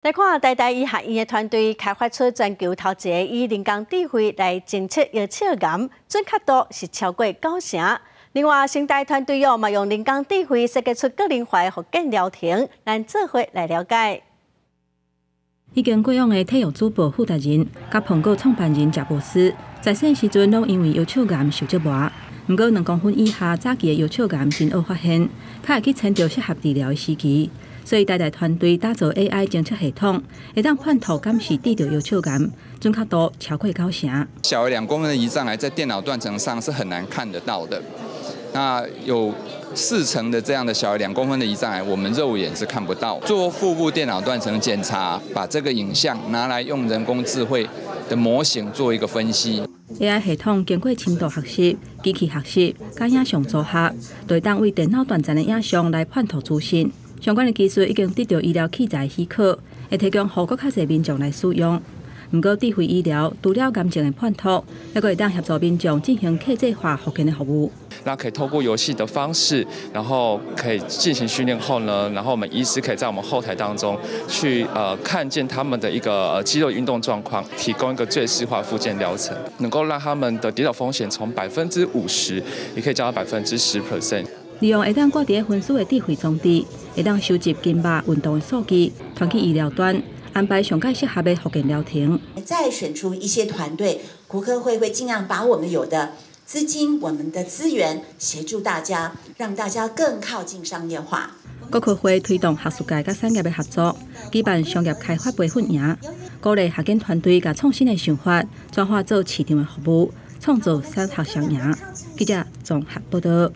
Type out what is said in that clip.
来看台大医学院的团队开发出全球头一个以人工智慧来侦测药草癌，准确度是超过90%。另外，成大团队嘛用人工智慧设计出个人化的复健疗程，咱做伙来了解。已经过往的体育主播傅达人，甲苹果创办人贾博士，在生时阵拢因为药草癌受折磨。不过2公分以下早期的药草癌真好发现，较会去牵着适合治疗的时期。所以台大团队打造 AI 侦测系统，会当判图敢是治疗药草癌，准确度超过90%。小于2公分的胰脏癌在电脑断层上是很难看得到的。那有40%的这样的小于2公分的胰脏癌，我们肉眼是看不到。做腹部电脑断层检查，把这个影像拿来用人工智慧的模型做一个分析。AI 系统经过深度学习、机器学习、甲影像组合，就会当为电脑断层的影像来判图资讯。相关的技术已经得到医疗器材许可，会提供予更较侪民众来使用。不过，智慧医疗除了癌症的判图，还会当协助民众进行客制化复健的服务。那可以透过游戏的方式，然后可以进行训练后呢，然后我们医师可以在我们后台当中去看见他们的一个肌肉运动状况，提供一个最适化复健疗程，能够让他们的跌倒风险从50%也可以降到10%。利用会当挂伫分数的智慧装置，会当收集筋膜运动的数据，传去医疗端，安排上较适合的复健疗程。再选出一些团队，骨科会尽量把我们有的资金、我们的资源协助大家，让大家更靠近商业化。骨科会推动学术界甲产业的合作，举办商业开发培训营，鼓励学研团队甲创新的想法转化做市场的服务，创造产学双赢。记者综合报道。